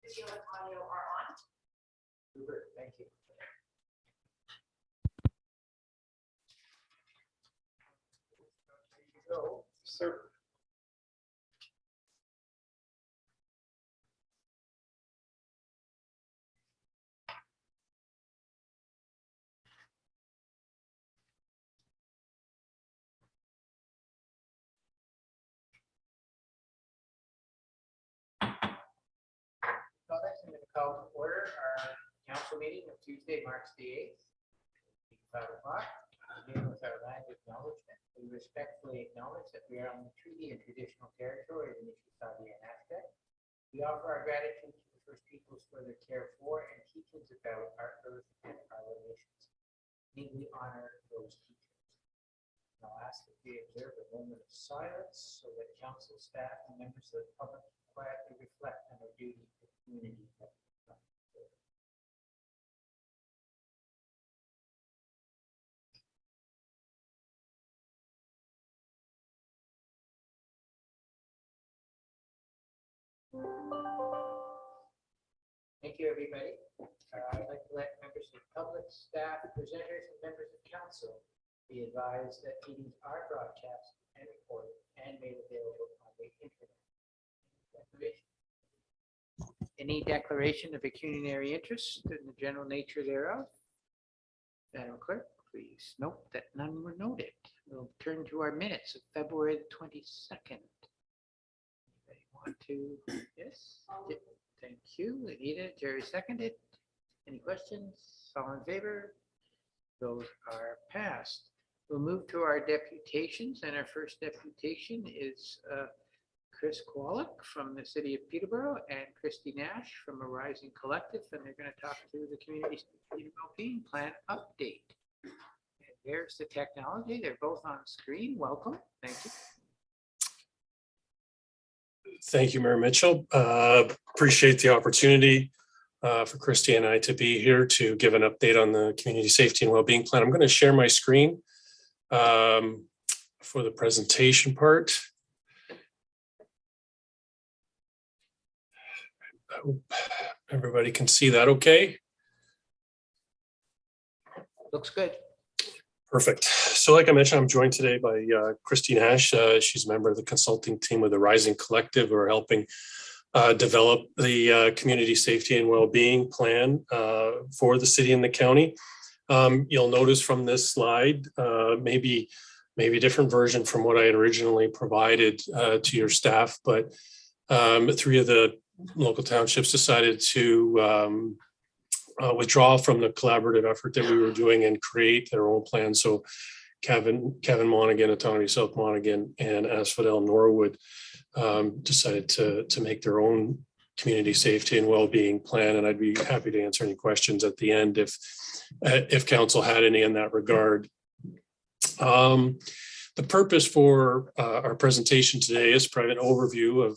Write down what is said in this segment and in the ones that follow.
video and audio are on. Super, thank you. There you go, sir. Comments, I'm going to call to order our council meeting of Tuesday, March the 8th, 5 o'clock. Begin with our land acknowledgement. We respectfully acknowledge that we are on the treaty and traditional territory of the Municipal and Aztec. We offer our gratitude to the First Peoples for their care for and teachings about our earth and our relations. May we honor those teachers. And I'll ask that we observe a moment of silence so that council staff and members of the public quietly reflect on their duty to the community. Thank you, everybody. I'd like to let members of the public, staff, presenters, and members of council be advised that meetings are broadcast and recorded and made available on the internet. Any declaration of pecuniary interest in the general nature thereof? Madam Clerk, please note that none were noted. We'll turn to our minutes of February the 22nd. Anybody want to? Yes? Thank you. Anita, Jerry seconded. Any questions? All in favor? Those are passed. We'll move to our deputations, and our first deputation is Chris Kwolek from the city of Peterborough and Christy Nash from a Rising Collective, and they're going to talk to the community well-being plan update. And there's the technology. They're both on screen. Welcome. Thank you. Thank you, Mayor Mitchell. Appreciate the opportunity for Christy and I to be here to give an update on the community safety and well-being plan. I'm going to share my screen for the presentation part. I hope everybody can see that okay. Looks good. Perfect. So like I mentioned, I'm joined today by Christy Nash. She's a member of the consulting team with the Rising Collective, who are helping develop the community safety and well-being plan for the city and the county. You'll notice from this slide, maybe a different version from what I had originally provided to your staff, but 3 of the local townships decided to withdraw from the collaborative effort that we were doing and create their own plan. So Kevin Monaghan, Autonomy South Monaghan, and Asphodel Norwood decided to make their own community safety and well-being plan. And I'd be happy to answer any questions at the end if council had any in that regard. The purpose for our presentation today is to provide an overview of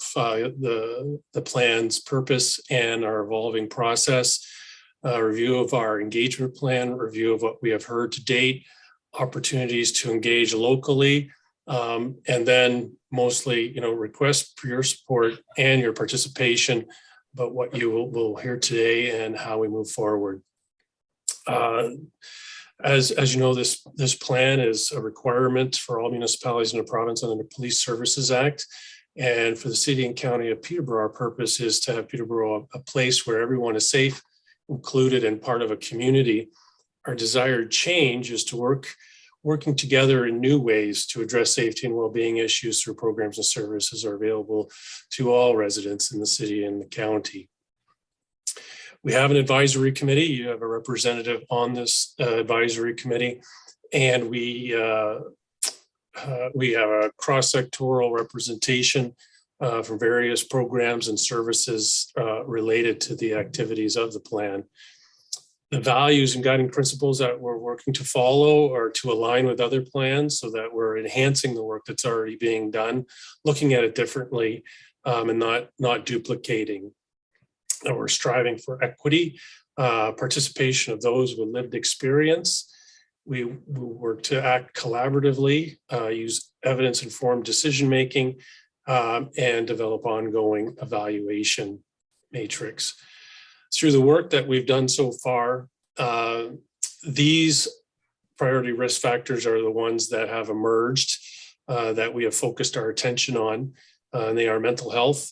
the plan's purpose and our evolving process, a review of our engagement plan, review of what we have heard to date, opportunities to engage locally, and then mostly, request for your support and your participation about what you will hear today and how we move forward. As you know, this plan is a requirement for all municipalities in the province under the Police Services Act. And for the city and county of Peterborough, our purpose is to have Peterborough a place where everyone is safe, included, and part of a community. Our desired change is to working together in new ways to address safety and well-being issues through programs and services are available to all residents in the city and the county. We have an advisory committee. You have a representative on this advisory committee, and we have a cross-sectoral representation from various programs and services related to the activities of the plan. The values and guiding principles that we're working to follow are to align with other plans so that we're enhancing the work that's already being done, looking at it differently, and not duplicating. And we're striving for equity, participation of those with lived experience. We work to act collaboratively, use evidence-informed decision-making, and develop ongoing evaluation. matrix. Through the work that we've done so far, these priority risk factors are the ones that have emerged that we have focused our attention on. And they are mental health,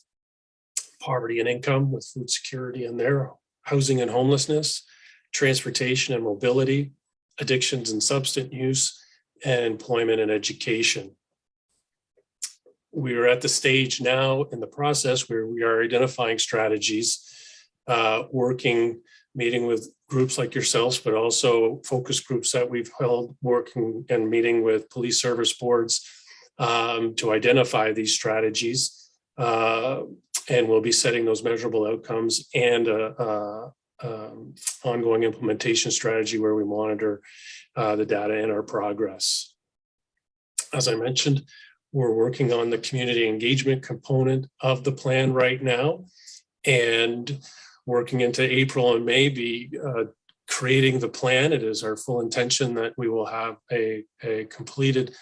poverty and income with food security in there, housing and homelessness, transportation and mobility, addictions and substance use, and employment and education. We are at the stage now in the process where we are identifying strategies, meeting with groups like yourselves, but also focus groups that we've held, working and meeting with police service boards to identify these strategies. And we'll be setting those measurable outcomes and ongoing implementation strategy where we monitor the data and our progress. As I mentioned, we're working on the community engagement component of the plan right now, and working into April and May, be creating the plan. It is our full intention that we will have a completed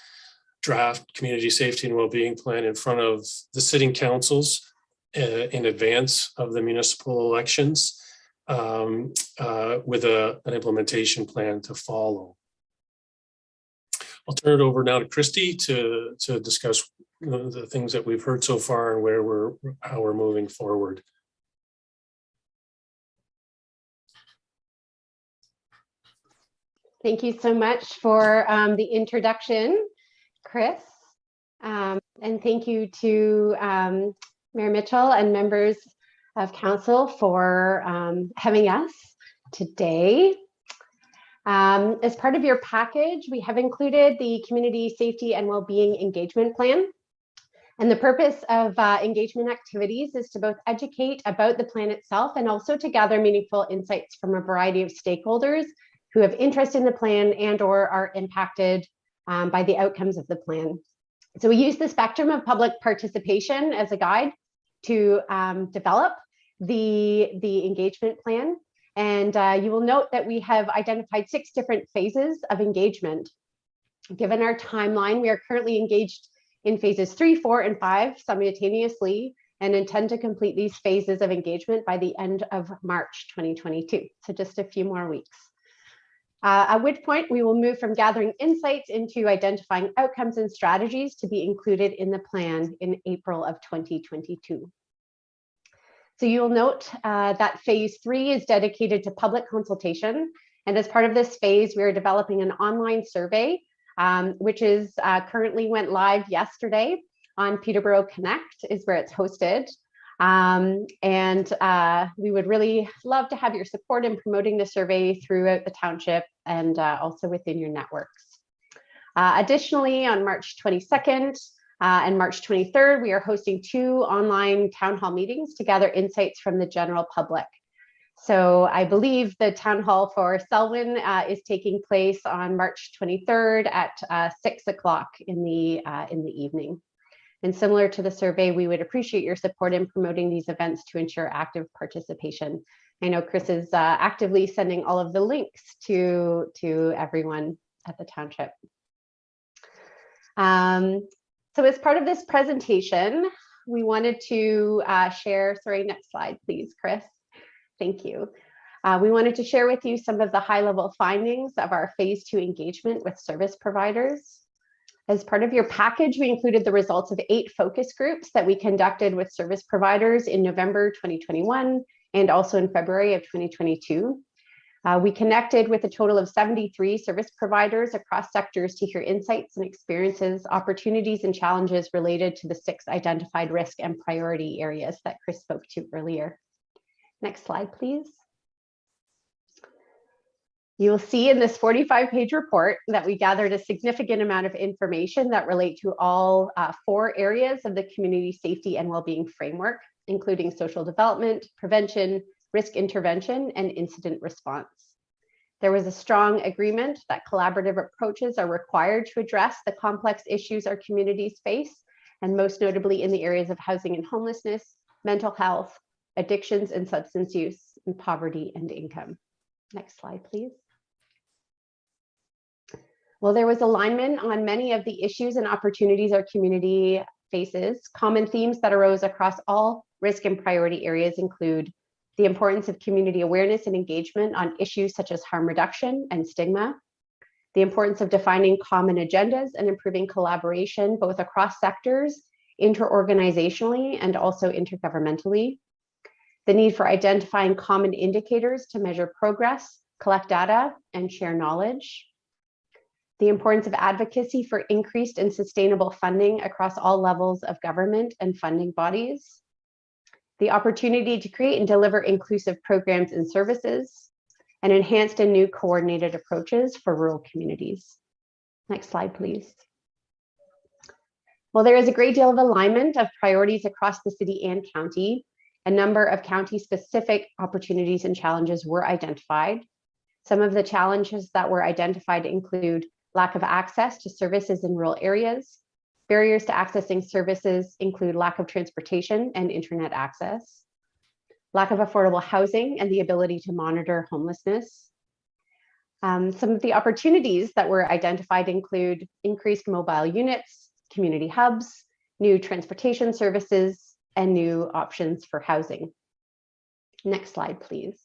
draft community safety and well-being plan in front of the sitting councils in advance of the municipal elections, with an implementation plan to follow. I'll turn it over now to Christy to discuss the things that we've heard so far and how we're moving forward. Thank you so much for the introduction, Chris. And thank you to Mayor Mitchell and members of council for having us today. As part of your package, we have included the Community Safety and Wellbeing Engagement Plan. And the purpose of engagement activities is to both educate about the plan itself and also to gather meaningful insights from a variety of stakeholders who have interest in the plan and or are impacted by the outcomes of the plan. So we use the spectrum of public participation as a guide to develop the engagement plan. And you will note that we have identified 6 different phases of engagement. Given our timeline, we are currently engaged in phases 3, 4, and 5 simultaneously, and intend to complete these phases of engagement by the end of March 2022. So just a few more weeks. At which point we will move from gathering insights into identifying outcomes and strategies to be included in the plan in April of 2022. So you will note that phase 3 is dedicated to public consultation. And as part of this phase, we are developing an online survey, which is currently went live yesterday on Peterborough Connect is where it's hosted. We would really love to have your support in promoting the survey throughout the township and also within your networks. Additionally, on March 22nd and March 23rd, we are hosting 2 online town hall meetings to gather insights from the general public. So I believe the town hall for Selwyn is taking place on March 23rd at 6 o'clock in the evening. And similar to the survey, we would appreciate your support in promoting these events to ensure active participation. I know Chris is actively sending all of the links to everyone at the township. So as part of this presentation, we wanted to share, sorry, next slide, please, Chris. Thank you. We wanted to share with you some of the high-level findings of our phase 2 engagement with service providers. As part of your package, we included the results of 8 focus groups that we conducted with service providers in November 2021 and also in February of 2022. We connected with a total of 73 service providers across sectors to hear insights and experiences, opportunities and challenges related to the 6 identified risk and priority areas that Chris spoke to earlier. Next slide, please. You will see in this 45-page report that we gathered a significant amount of information that relate to all 4 areas of the community safety and wellbeing framework, including social development, prevention, risk intervention, and incident response. There was a strong agreement that collaborative approaches are required to address the complex issues our communities face, and most notably in the areas of housing and homelessness, mental health, addictions and substance use, and poverty and income. Next slide, please. Well, there was alignment on many of the issues and opportunities our community faces, common themes that arose across all risk and priority areas include the importance of community awareness and engagement on issues such as harm reduction and stigma, the importance of defining common agendas and improving collaboration both across sectors, interorganizationally, and also intergovernmentally, the need for identifying common indicators to measure progress, collect data, and share knowledge, the importance of advocacy for increased and sustainable funding across all levels of government and funding bodies, the opportunity to create and deliver inclusive programs and services, and enhanced and new coordinated approaches for rural communities. Next slide, please. Well, there is a great deal of alignment of priorities across the city and county. A number of county-specific opportunities and challenges were identified. Some of the challenges that were identified include lack of access to services in rural areas. Barriers to accessing services include lack of transportation and internet access, lack of affordable housing and the ability to monitor homelessness. Some of the opportunities that were identified include increased mobile units, community hubs, new transportation services, and new options for housing. Next slide, please.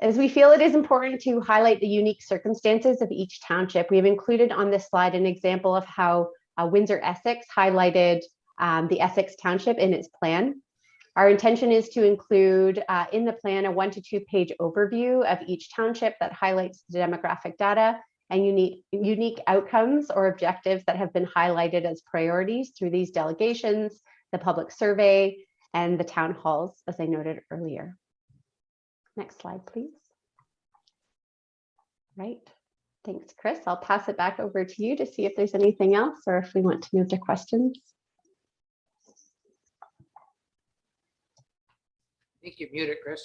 As we feel it is important to highlight the unique circumstances of each township, we have included on this slide an example of how Windsor Essex highlighted the Essex Township in its plan. Our intention is to include in the plan a 1 to 2 page overview of each township that highlights the demographic data and unique outcomes or objectives that have been highlighted as priorities through these delegations, the public survey, and the town halls, as I noted earlier. Next slide, please. Right. Thanks, Chris. I'll pass it back over to you to see if there's anything else or if we want to move to questions. I think you're muted, Chris.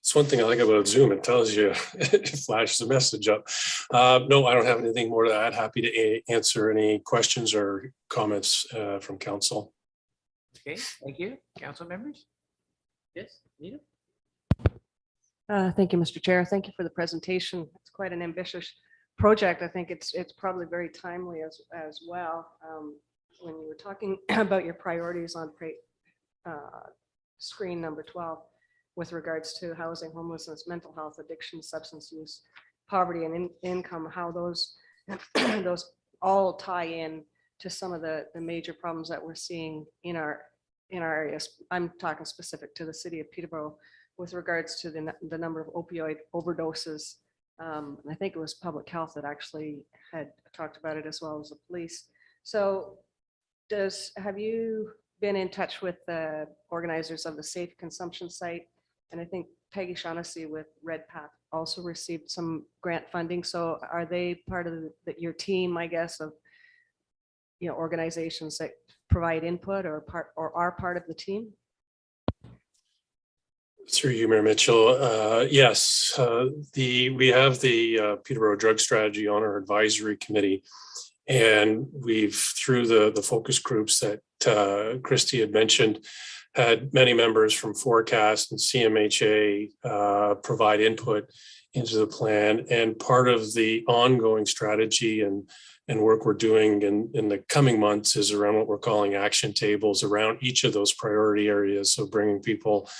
It's one thing I like about Zoom. It tells you, it flashes a message up. No, I don't have anything more to add. Happy to answer any questions or comments from council. Okay, thank you. Council members? Yes, Nita? Thank you, Mr. Chair. Thank you for the presentation. It's quite an ambitious project. I think it's probably very timely as well. When you were talking about your priorities on screen number 12, with regards to housing, homelessness, mental health, addiction, substance use, poverty, and income, how those those all tie in to some of the major problems that we're seeing in our areas. I'm talking specific to the city of Peterborough with regards to the number of opioid overdoses. I think it was public health that actually had talked about it, as well as the police. So have you been in touch with the organizers of the Safe Consumption Site? And I think Peggy Shaughnessy with Red Path also received some grant funding. So are they part of your team, I guess, of organizations that provide input or are part of the team? Through you, Mayor Mitchell. Yes, we have the Peterborough Drug Strategy on our advisory committee, and we've, through the focus groups that Christy had mentioned, had many members from Forecast and CMHA provide input into the plan. And part of the ongoing strategy and work we're doing in the coming months is around what we're calling action tables around each of those priority areas. So bringing people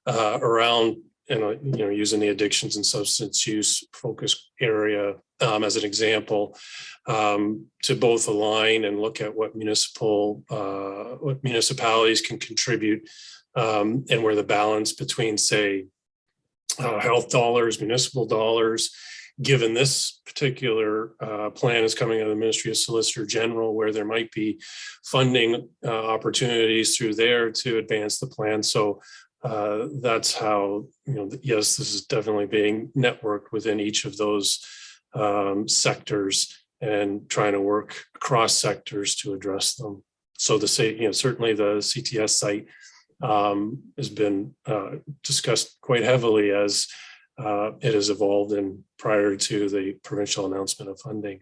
around, using the addictions and substance use focus area as an example, to both align and look at what municipalities can contribute, and where the balance between, say, health dollars, municipal dollars, given this particular plan is coming out of the Ministry of Solicitor General, where there might be funding opportunities through there to advance the plan. So that's how, yes, this is definitely being networked within each of those sectors and trying to work across sectors to address them. So certainly the CTS site has been discussed quite heavily as it has evolved and prior to the provincial announcement of funding.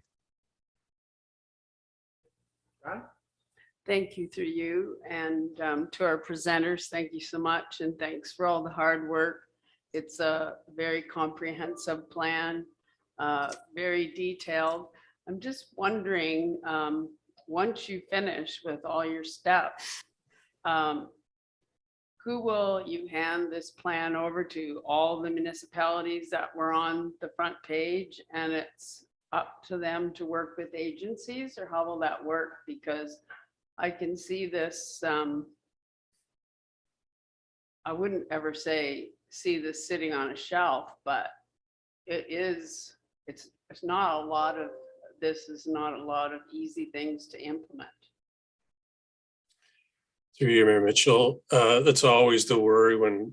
Thank you, through you, and to our presenters, thank you so much, and thanks for all the hard work. It's a very comprehensive plan, very detailed. I'm just wondering, once you finish with all your steps, who will you hand this plan over to? All the municipalities that were on the front page, and it's up to them to work with agencies, or how will that work? Because I can see this, I wouldn't ever see this sitting on a shelf, but it's not a lot of, this is not a lot of easy things to implement. Through you, Mayor Mitchell, that's always the worry when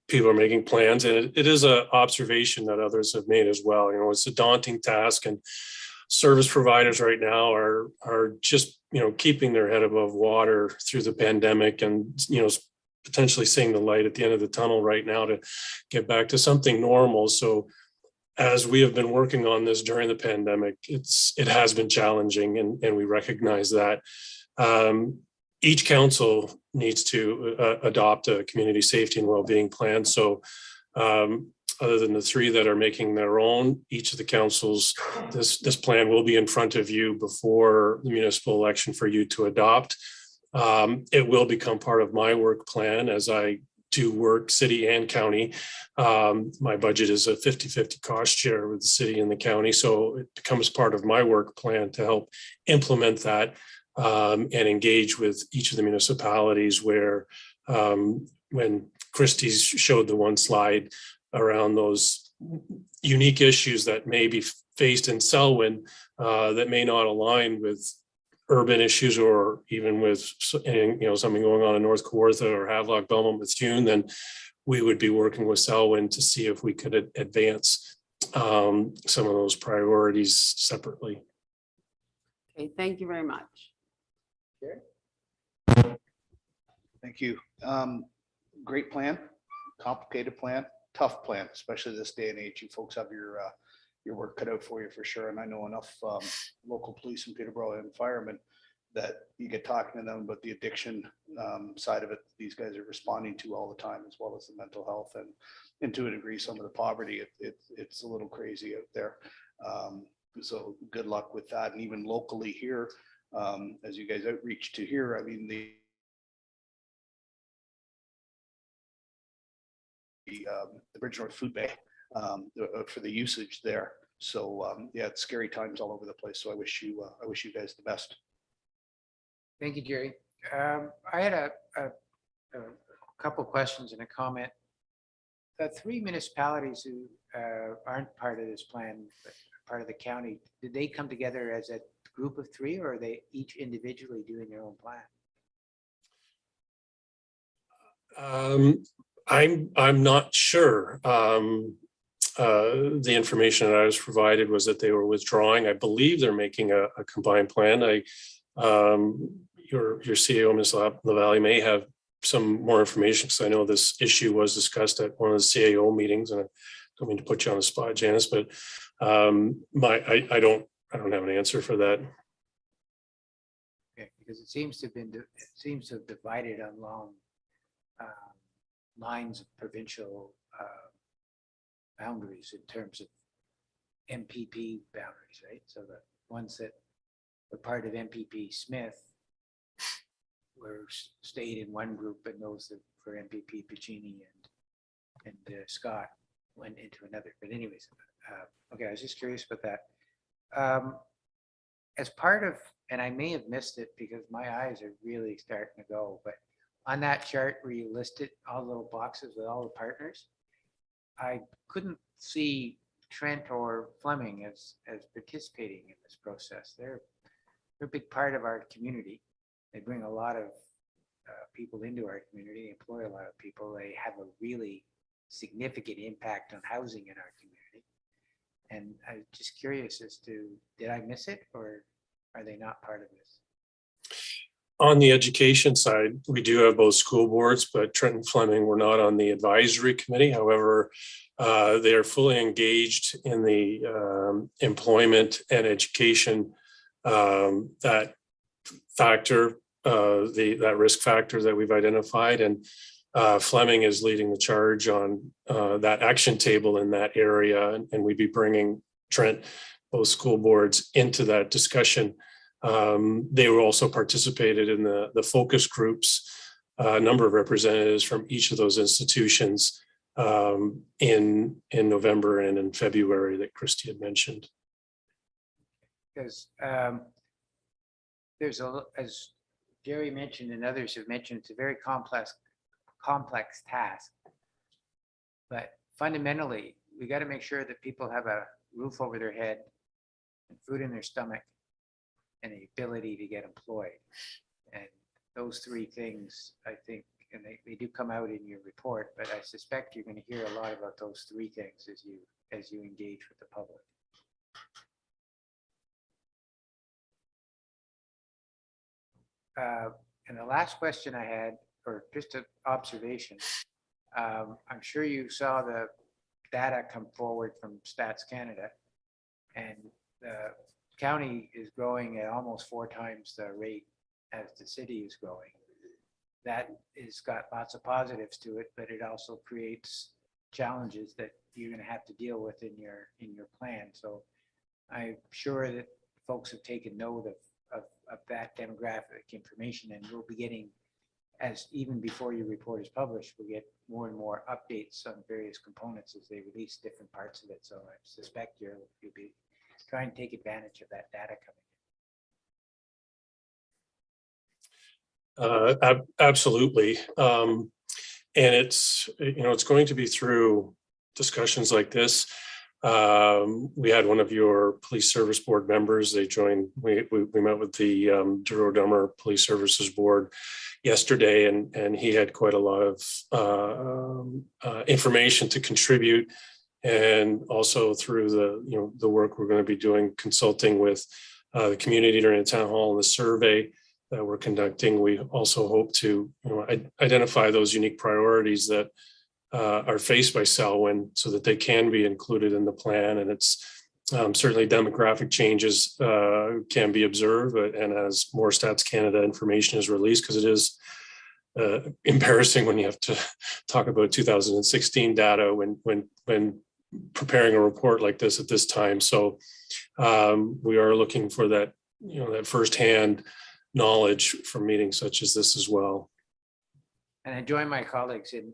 people are making plans, and it is an observation that others have made as well. You know, it's a daunting task, and service providers right now are just, you know, keeping their head above water through the pandemic, and, you know, potentially seeing the light at the end of the tunnel right now to get back to something normal. So as we have been working on this during the pandemic, it has been challenging, and we recognize that. Each council needs to adopt a community safety and well-being plan. So other than the three that are making their own, each of the councils, this plan will be in front of you before the municipal election for you to adopt. It will become part of my work plan as I do work city and county. My budget is a 50-50 cost share with the city and the county. So it becomes part of my work plan to help implement that. And engage with each of the municipalities where when Christie showed the one slide around those unique issues that may be faced in Selwyn that may not align with urban issues, or even with, you know, something going on in North Kawartha or Havelock, Belmont, Bethune, then we would be working with Selwyn to see if we could advance some of those priorities separately. Okay, thank you very much. Thank you. Great plan, complicated plan, tough plan, especially this day and age. You folks have your work cut out for you for sure. And I know enough local police in Peterborough and firemen that you get talking to them about the addiction side of it. These guys are responding to all the time, as well as the mental health and to a degree some of the poverty. It's a little crazy out there. So good luck with that. And even locally here, as you guys outreach to here, I mean, the Bridge North Food Bank for the usage there. So yeah, it's scary times all over the place. So I wish you guys the best. Thank you, Jerry. I had a couple questions and a comment. The three municipalities who aren't part of this plan, but part of the county, did they come together as a group of three, or are they each individually doing their own plan? I'm not sure. The information that I was provided was that they were withdrawing. I believe they're making a combined plan. Your CEO, Ms. LaValle, may have some more information, because I know this issue was discussed at one of the CAO meetings, and I don't mean to put you on the spot, Janice, but I don't have an answer for that. Okay, because it seems to have divided along lines of provincial boundaries in terms of MPP boundaries, right? So the ones that were part of MPP Smith stayed in one group, and those that for MPP Piccini and Scott went into another. But anyways, okay, I was just curious about that. As part of, and I may have missed it because my eyes are really starting to go, but on that chart where you listed all the little boxes with all the partners, I couldn't see Trent or Fleming as participating in this process. They're a big part of our community. They bring a lot of people into our community, employ a lot of people. They have a really significant impact on housing in our community. And I'm just curious as to, did I miss it, or are they not part of this? On the education side, we do have both school boards, but Trent and Fleming were not on the advisory committee. However, they are fully engaged in the employment and education, that factor, that risk factor that we've identified. And Fleming is leading the charge on that action table in that area. And we'd be bringing Trent, both school boards, into that discussion They were also participated in the focus groups, a number of representatives from each of those institutions in November and in February that Christy had mentioned. Because there's as Jerry mentioned and others have mentioned, it's a very complex task. But fundamentally, we got to make sure that people have a roof over their head and food in their stomach and the ability to get employed. And those three things, I think, and they do come out in your report, but I suspect you're going to hear a lot about those three things as you engage with the public. And the last question I had, or just an observation, I'm sure you saw the data come forward from Stats Canada, and the county is growing at almost 4 times the rate as the city is growing. That has got lots of positives to it, but it also creates challenges that you're going to have to deal with in your plan. So I'm sure that folks have taken note of that demographic information, and we'll be getting, as even before your report is published, we'll get more and more updates on various components as they release different parts of it. So I suspect you'll be trying to take advantage of that data coming in. Absolutely. And it's, it's going to be through discussions like this. We had one of your police service board members, they joined, we met with the Douro-Dummer Police Services Board yesterday, and he had quite a lot of information to contribute. And also through the work we're going to be doing, consulting with the community during the town hall and the survey that we're conducting, we also hope to identify those unique priorities that are faced by Selwyn so that they can be included in the plan. And it's certainly demographic changes can be observed, and as more Stats Canada information is released, because it is embarrassing when you have to talk about 2016 data when preparing a report like this at this time. So we are looking for that, that firsthand knowledge from meetings such as this as well. And I join my colleagues in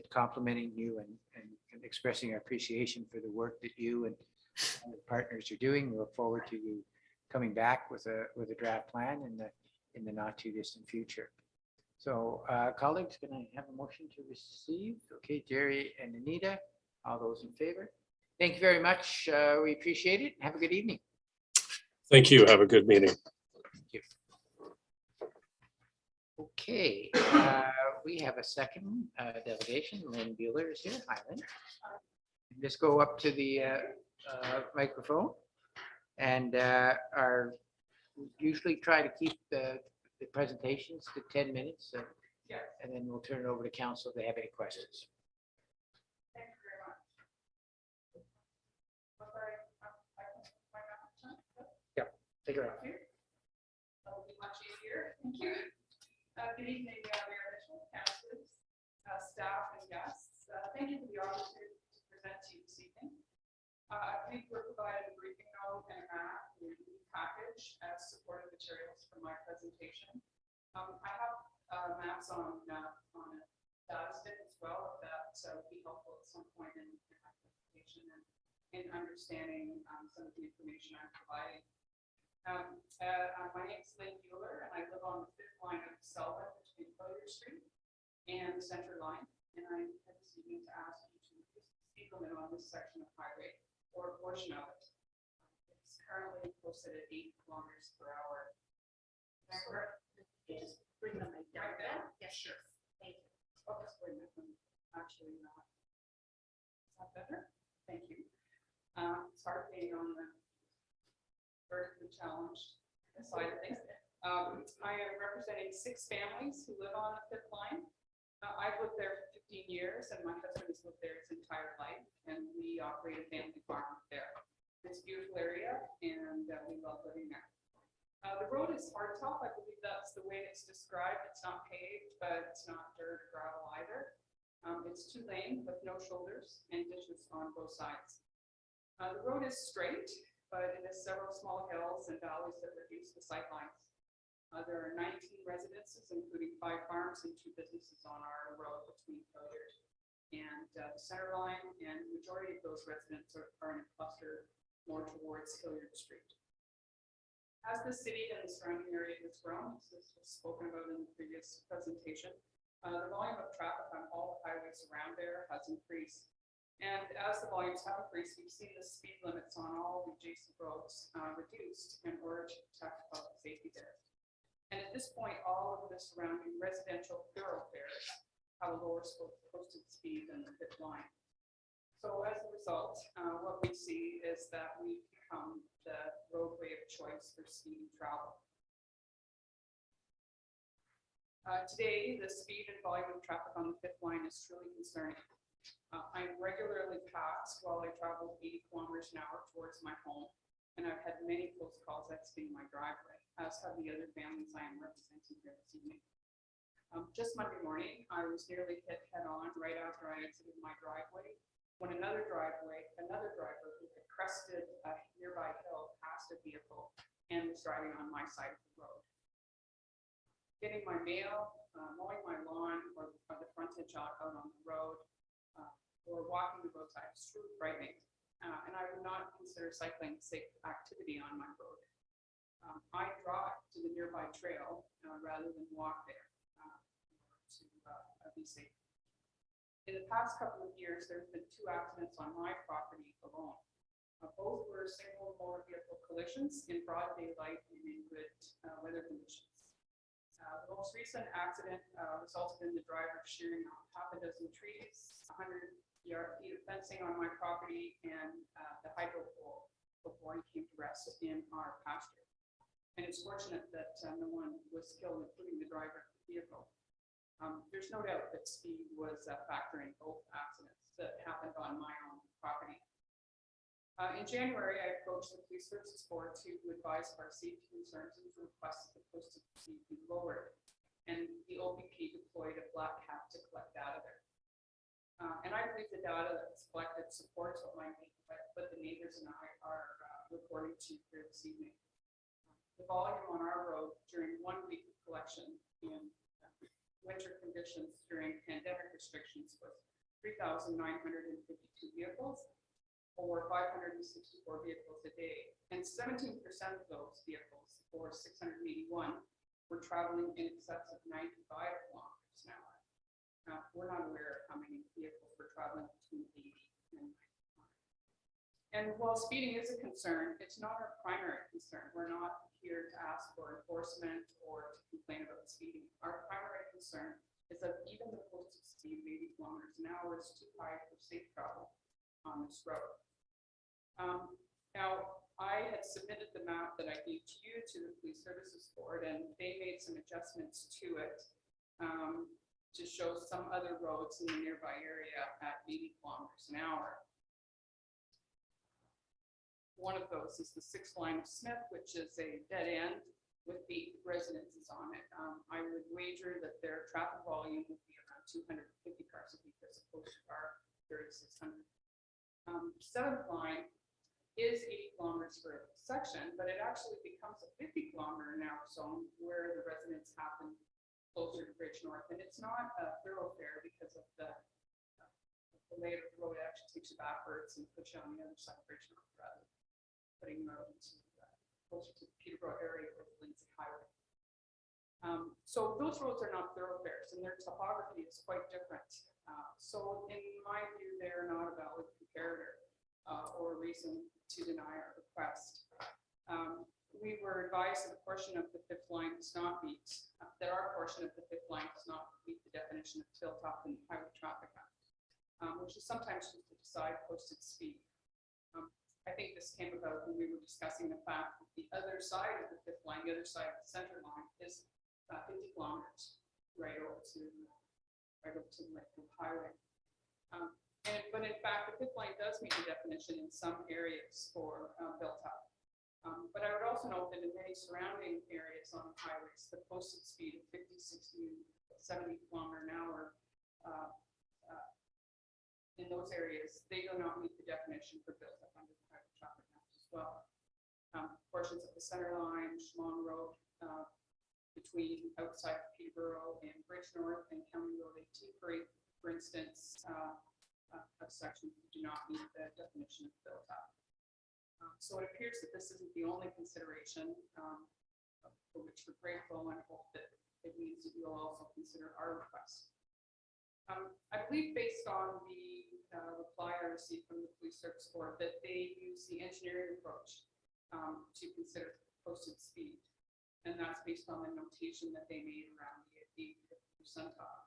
complimenting you and expressing our appreciation for the work that you and the partners are doing. We look forward to you coming back with a draft plan in the not too distant future. So colleagues, can I have a motion to receive? Okay, Jerry and Anita, all those in favor? Thank you very much. We appreciate it. Have a good evening. Thank you. Have a good meeting. Thank you. Okay, we have a second delegation. Lynn Bueller is here. Hi, Lynn. Just go up to the microphone, and usually try to keep the presentations to 10 minutes, and then we'll turn it over to council if they have any questions. Thank you very much. Yeah, take it off. That will be much easier. Thank you. Good evening, Mayor Mitchell, councilors, staff, and guests. Thank you for the opportunity to present to you this evening. I think we're provided a briefing note and a map and a package as supportive materials for my presentation. I have maps on a data stick as well, if that would be helpful at some point in my presentation and in understanding some of the information I'm providing. My name is Lynn Bueller, and I live on the 5th line of Selwyn between Collier Street and the Center Line. And I'm this evening to ask you to reduce the speed limit on this section of highway, or a portion of it. It's currently posted at 8 kilometers per hour. Just bring them down. Yeah, sure. Thank you. Oh, that's very nice. Actually not. Is that better? Thank you. It's hard being on the vertically challenged side of things. I am representing 6 families who live on the 5th line. I've lived there for 15 years, and my husband has lived there his entire life, and we operate a family farm there. It's a beautiful area, and we love living there. The road is hardtop. I believe that's the way it's described. It's not paved, but it's not dirt or gravel either. It's 2-lane with no shoulders and ditches on both sides. The road is straight, but it has several small hills and valleys that reduce the sight lines. There are 19 residences, including 5 farms and 2 businesses on our road between Hilliard and the center line, and the majority of those residents are in a cluster more towards Hilliard Street. As the city and the surrounding area has grown, as this was spoken about in the previous presentation, the volume of traffic on all the highways around there has increased. And as the volumes have increased, we've seen the speed limits on all the adjacent roads reduced in order to protect public safety there. And at this point, all of the surrounding residential thoroughfares have a lower posted speed than the fifth line. So as a result, what we see is that we've become the roadway of choice for speedy travel. Today, the speed and volume of traffic on the fifth line is truly concerning. I'm regularly passed while I travel 80 kilometers an hour towards my home, and I've had many close calls exiting my driveway, as have the other families I am representing here this evening. Just Monday morning, I was nearly hit head-on right after I exited my driveway, when another driver who had crested a nearby hill passed a vehicle and was driving on my side of the road. Getting my mail, mowing my lawn, or the frontage out on the road, or walking the roadside is truly frightening. And I would not consider cycling a safe activity on my road. I drive to the nearby trail rather than walk there to be safe. In the past couple of years, there have been 2 accidents on my property alone. Both were single motor vehicle collisions in broad daylight and in good weather conditions. The most recent accident resulted in the driver shearing off half a dozen trees, 100 feet of fencing on my property, and the hydro pole before he came to rest in our pasture. And it's fortunate that no one was killed, including the driver of the vehicle. There's no doubt that speed was a factor in both accidents that happened on my own property. In January, I approached the Police Services Board to advise of our safety concerns and to request that the posted speed be lowered. And the OPP deployed a black hat to collect data there. And I believe the data that's collected supports what the neighbors and I are reporting to you here this evening. The volume on our road during 1 week of collection in winter conditions during pandemic restrictions was 3,952 vehicles, or 564 vehicles a day. And 17% of those vehicles, or 681, were traveling in excess of 95 kilometers an hour. Now, we're not aware of how many vehicles were traveling between 80 and 95. And while speeding is a concern, it's not our primary concern. We're not here to ask for enforcement or to complain about speeding. Our primary concern is that even the posted speed of 80 kilometers an hour is too high for safe travel on this road. Now, I had submitted the map that I gave to you to the Police Services Board, and they made some adjustments to it to show some other roads in the nearby area at 80 kilometers an hour. One of those is the 6th line of Smith, which is a dead end with 8 residences on it. I would wager that their traffic volume would be around 250 cars a week as opposed to our 3,600. 7th line is 80 kilometers per section, but it actually becomes a 50 kilometer an hour zone where the residents happen closer to Bridge North. And it's not a thoroughfare because of the layout of the road. It actually takes you backwards and puts you on the other side of Bridge North rather than putting you out into closer to the Peterborough area where the Lindsay Highway. So those roads are not thoroughfares and their topography is quite different. So in my view, they're not a valid comparator or a reason to deny our request. We were advised that a portion of the 5th line does not meet, that our portion of the 5th line does not meet the definition of hilltop in the Highway Traffic Act, which is sometimes used to decide posted speed. I think this came about when we were discussing the fact that the other side of the 5th line, the other side of the center line, is 50 kilometers right over to the Lakewood Highway. But in fact, the 5th line does meet the definition in some areas for built up. But I would also note that in many surrounding areas on the highways, the posted speed of 50, 60, 70 kilometer an hour in those areas, they do not meet the definition for built up under the Highway Traffic Act as well. portions of the center line, Schmon Road, between outside of Peterborough and Bridge North and County Road 18, for instance, sections do not meet the definition of built up. So it appears that this isn't the only consideration, for which we're grateful, and I hope that it means that you'll also consider our request. I believe based on the reply I received from the Police Service Board that they use the engineering approach to consider posted speed. And that's based on the notation that they made around the 80th percentile.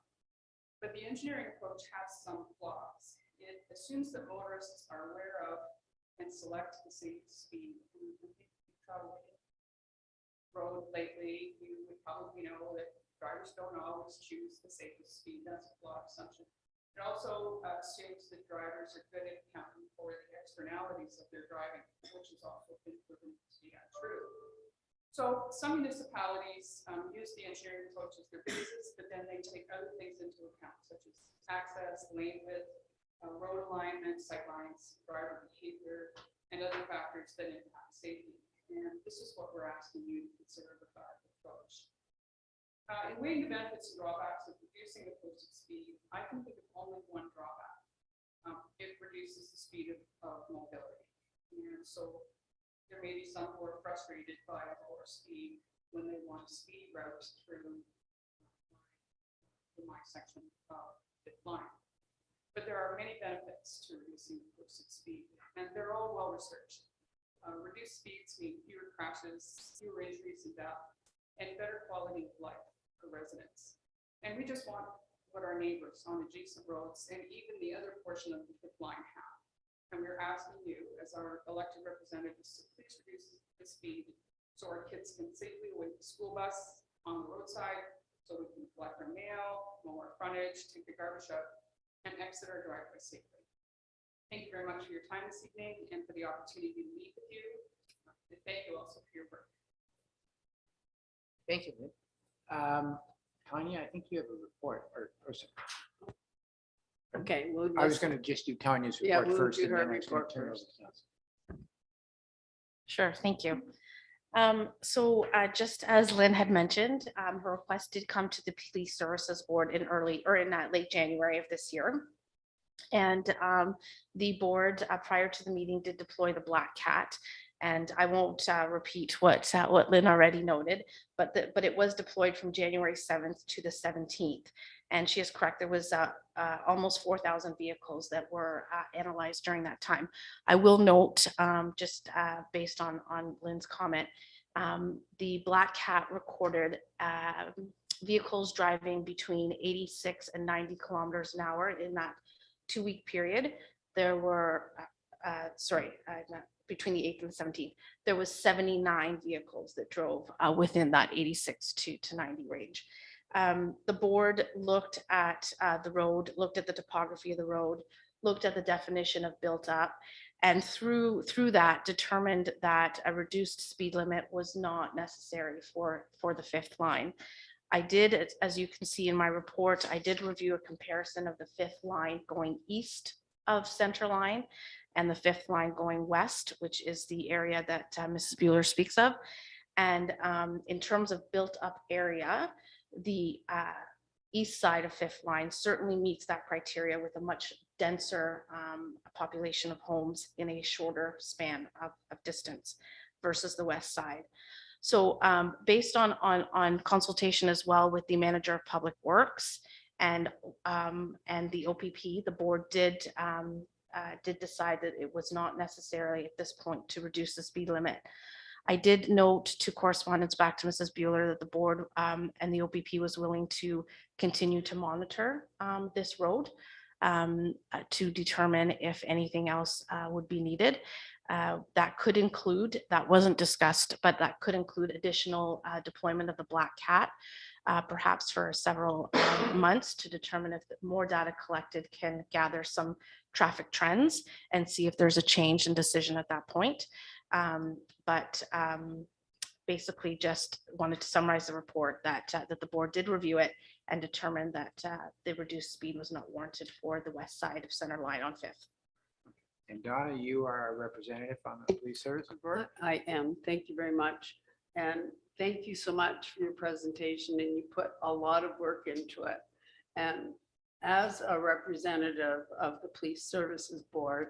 But the engineering approach has some flaws. It assumes that motorists are aware of and select the safest speed. And I think if you travel the road lately, you would probably know that drivers don't always choose the safest speed. That's a flawed assumption. It also assumes that drivers are good at accounting for the externalities of their driving, which has also been proven to be untrue. So some municipalities use the engineering approach as their basis, but then they take other things into account, such as access, lane width, road alignment, sight lines, driver behavior, and other factors that impact safety. And this is what we're asking you to consider with our approach. In weighing the benefits and drawbacks of reducing the posted speed, I can think of only one drawback. It reduces the speed of mobility. And so there may be some who are frustrated by a lower speed when they want a speed route through my section of the line. But there are many benefits to reducing the posted speed, and they're all well researched. Reduced speeds mean fewer crashes, fewer injuries and death, and better quality of life for residents. And we just want what our neighbors on adjacent roads and even the other portion of the fifth line have. And we're asking you as our elected representatives to please reduce the speed so our kids can safely await the school bus on the roadside, so we can collect our mail, mow our frontage, take the garbage out, and exit our driveway safely. Thank you very much for your time this evening and for the opportunity to meet with you. And thank you also for your work. Thank you, Lynn. Tanya, I think you have a report or person. Okay, well, I was going to just do Tanya's Yeah, report we'll first. do and her then I was gonna report turn it over first. to Council. Sure, thank you. So just as Lynn had mentioned, her request did come to the Police Services Board in late January of this year. And the board, prior to the meeting, did deploy the Black Cat. And I won't repeat what Lynn already noted, but it was deployed from January 7th to the 17th. And she is correct, there was almost 4,000 vehicles that were analyzed during that time. I will note, just based on Lynn's comment, the Black Cat recorded vehicles driving between 86 and 90 kilometers an hour in that 2-week period. There were, between the 8th and the 17th, there was 79 vehicles that drove within that 86 to 90 range. The board looked at the road, looked at the topography of the road, looked at the definition of built up, and through that determined that a reduced speed limit was not necessary for the fifth line. I did, as you can see in my report, I did review a comparison of the fifth line going east of center line and the fifth line going west, which is the area that Mrs. Bueller speaks of. And in terms of built up area, the east side of fifth line certainly meets that criteria with a much denser population of homes in a shorter span of distance versus the west side. So based on consultation as well with the manager of public works and the OPP, the board did decide that it was not necessary at this point to reduce the speed limit. I did note to correspondence back to Mrs. Bueller that the board and the OPP was willing to continue to monitor this road to determine if anything else would be needed. That could include, that wasn't discussed, but that could include additional deployment of the Black Cat, perhaps for several months to determine if more data collected can gather some traffic trends and see if there's a change in decision at that point. Basically just wanted to summarize the report that the board did review it and determined that the reduced speed was not warranted for the west side of center line on Fifth. And Donna, you are our representative on the Police Services Board. I am. Thank you very much. And thank you so much for your presentation, and you put a lot of work into it. And as a representative of the Police Services Board,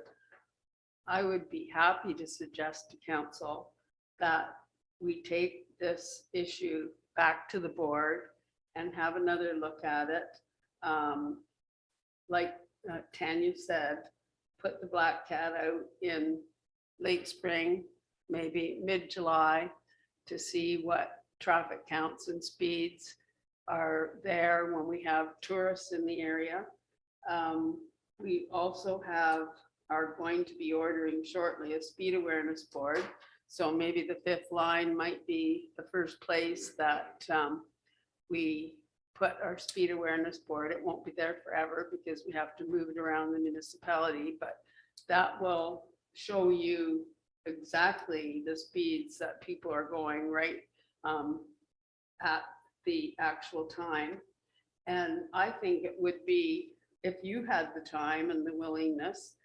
I would be happy to suggest to council that we take this issue back to the board and have another look at it. Like Tanya said, put the black cat out in late spring, maybe mid-July, to see what traffic counts and speeds are there when we have tourists in the area. We also are going to be ordering shortly a speed awareness board. So maybe the fifth line might be the first place that we put our speed awareness board. It won't be there forever because we have to move it around the municipality, but that will show you exactly the speeds that people are going right at the actual time. And I think it would be, if you had the time and the willingness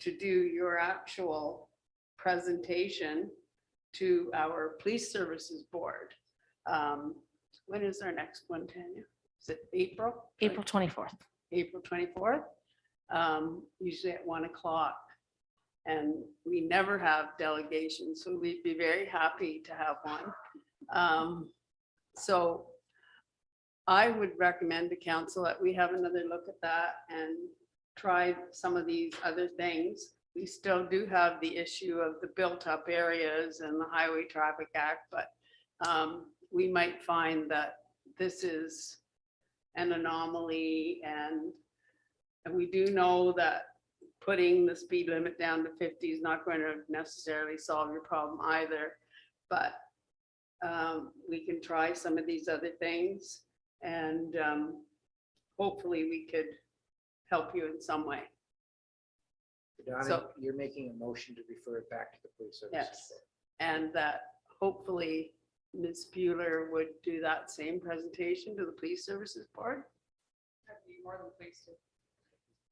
to do your actual presentation to our Police Services Board. When is our next one, Tanya? Is it April? April 24th. April 24th, usually at 1 o'clock. And we never have delegations, so we'd be very happy to have one. So I would recommend to council that we have another look at that and try some of these other things. We still do have the issue of the built up areas and the Highway Traffic Act, but we might find that this is an anomaly, and we do know that putting the speed limit down to 50 is not going to necessarily solve your problem either, but we can try some of these other things, and hopefully we could help you in some way. Donna, So- you're making a motion to refer it back to the Police Services Yes, Board. and that hopefully Ms. Bueller would do that same presentation to the Police Services Board. I'd be more than pleased to.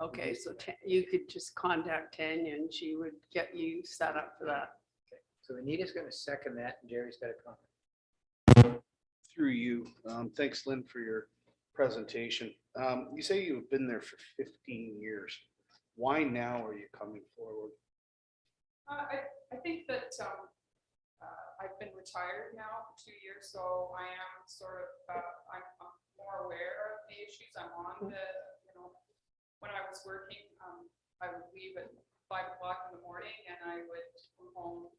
Okay, so you could just contact Tanya and she would get you set up for that. So Anita's going to second that, and Jerry's got a comment. Through you. Thanks, Lynn, for your presentation. You say you've been there for 15 years. Why now are you coming forward? I think that I've been retired now for 2 years, so I am sort of, I'm more aware of the issues. I'm on the, when I was working, I would leave at 5 o'clock in the morning and I would come home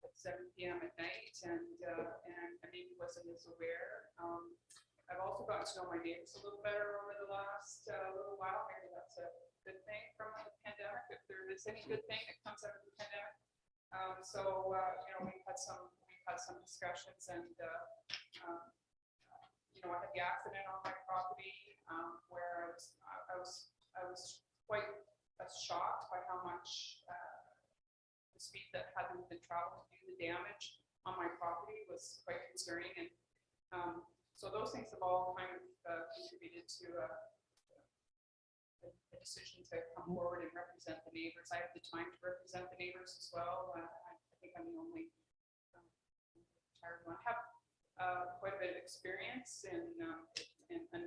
at 7 p.m. at night, and I maybe wasn't as aware. I've also gotten to know my neighbors a little better over the last little while. Maybe that's a good thing from the pandemic, if there is any good thing that comes out of the pandemic. We've had some discussions, and I had the accident on my property where I was quite shocked by how much the speed that had been traveled to do the damage on my property was quite concerning, and so those things have all kind of contributed to a decision to come forward and represent the neighbors. I have the time to represent the neighbors as well. I think I'm the only retired one. I have quite a bit of experience in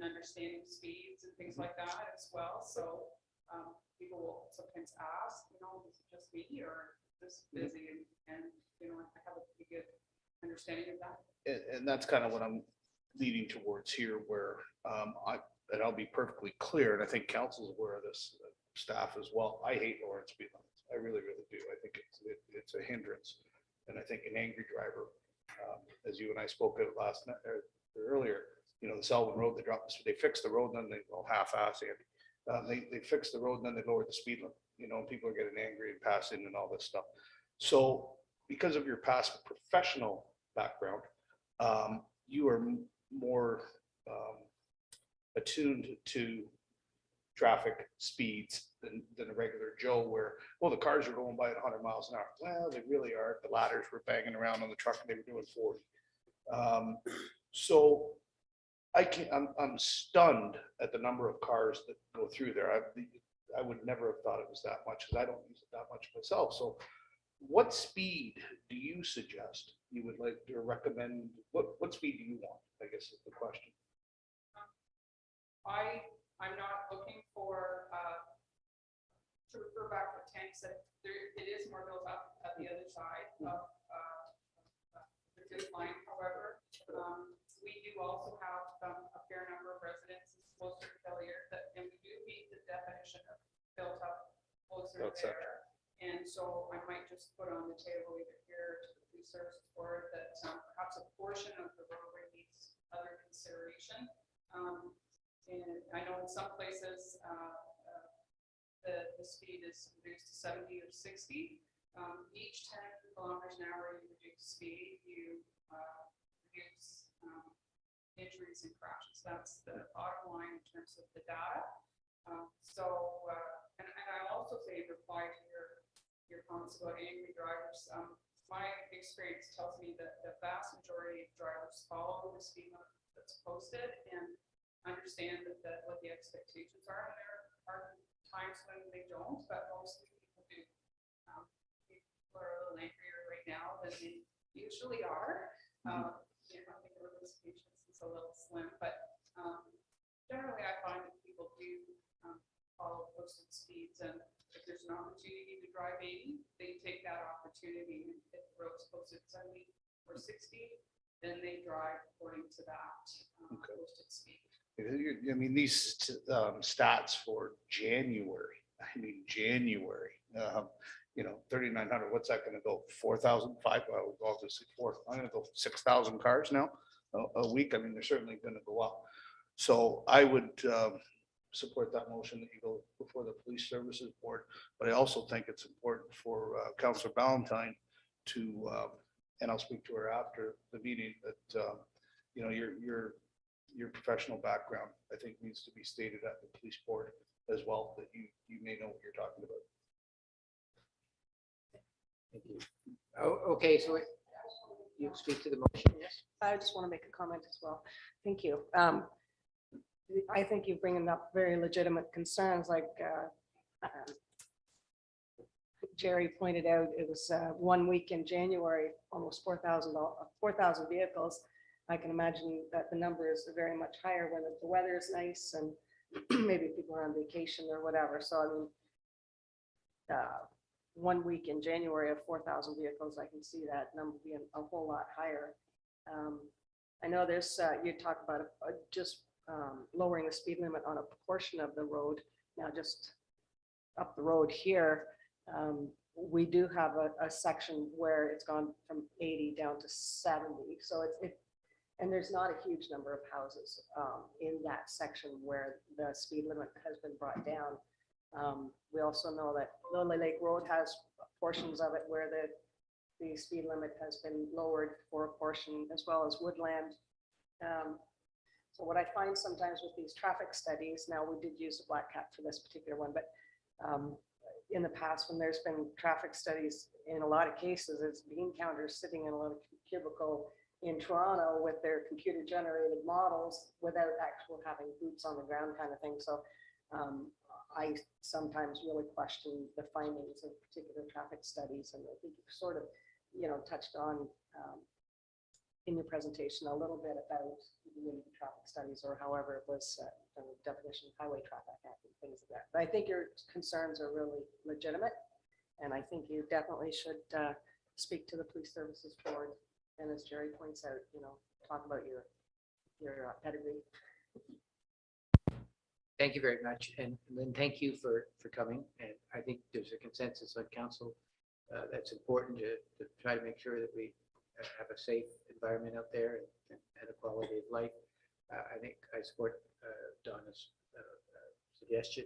understanding speeds and things like that as well. So people will sometimes ask, is it just me or is this busy? And I have a pretty good understanding of that. And that's kind of what I'm leading towards here, where I'll be perfectly clear, and I think council's aware of this, staff as well. I hate Lawrence speed limits. I really, really do. I think it's a hindrance, and I think an angry driver, as you and I spoke of last night or earlier, the Selwyn Road, they fixed the road, and then they half-ass it. They fixed the road, and then they lowered the speed limit. And people are getting angry and passing and all this stuff. So because of your past professional background, you are more attuned to traffic speeds than a regular Joe, where, the cars are going by at 100 miles an hour. Well, they really are. The ladders were banging around on the truck and they were doing 40. So I'm stunned at the number of cars that go through there. I would never have thought it was that much, because I don't use it that much myself. So what speed do you suggest you would like to recommend? What speed do you want, I guess is the question. I'm not looking for, to refer back to tanks, that it is more built up at the other side of the good line. However, we do also have a fair number of residences closer to Hilliard and we do meet the definition of built up closer That's it. there. And so I might just put on the table either here to the police services board that perhaps a portion of the roadway needs other consideration. And I know in some places the speed is reduced to 70 or 60. Each 10 kilometers an hour you reduce speed, you reduce injuries and crashes. That's the bottom line in terms of the data. And I also say reply to your comments about angry drivers. My experience tells me that the vast majority of drivers follow the speed limit that's posted and understand what the expectations are. And there are times when they don't, but mostly people do. People are a little angrier right now than they usually are. I think everyone's patience is a little slim, but generally I find that people do follow posted speeds, and if there's an opportunity to drive 80, they take that opportunity. And if the road's posted 70 or 60, then they drive according to that posted speed. I mean, these stats for January, 3,900, what's that going to go? 4,000, 5,000, obviously 4. I'm going to go 6,000 cars now a week. I mean, they're certainly going to go up. So I would support that motion that you go before the police services board. But I also think it's important for Councillor Ballantyne to, and I'll speak to her after the meeting, that your professional background, I think, needs to be stated at the police board as well, that you may know what you're talking about. Thank you. Oh, okay, so you speak to the motion, yes? I just want to make a comment as well. Thank you. I think you're bringing up very legitimate concerns, like Jerry pointed out. It was 1 week in January, almost 4,000 vehicles. I can imagine that the number is very much higher when the weather is nice and maybe people are on vacation or whatever. So I mean, 1 week in January of 4,000 vehicles, I can see that number being a whole lot higher. I know there's, you talk about just lowering the speed limit on a portion of the road. Now just up the road here, we do have a section where it's gone from 80 down to 70. So and there's not a huge number of houses in that section where the speed limit has been brought down. We also know that Lily Lake Road has portions of it where the speed limit has been lowered for a portion, as well as Woodland. So what I find sometimes with these traffic studies, now we did use the Black Cat for this particular one, but in the past when there's been traffic studies, in a lot of cases, it's bean counters sitting in a little cubicle in Toronto with their computer generated models without actual having boots on the ground kind of thing. So I sometimes really question the findings of particular traffic studies. And I think you sort of, touched on in your presentation a little bit about the traffic studies, or however it was the definition of Highway Traffic Act and things like that. But I think your concerns are really legitimate. And I think you definitely should speak to the police services board. And as Jerry points out, talk about your pedigree. Thank you very much. And Lynn, thank you for coming. And I think there's a consensus on council that's important to try to make sure that we have a safe environment out there and a quality of life. I think I support Donna's suggestion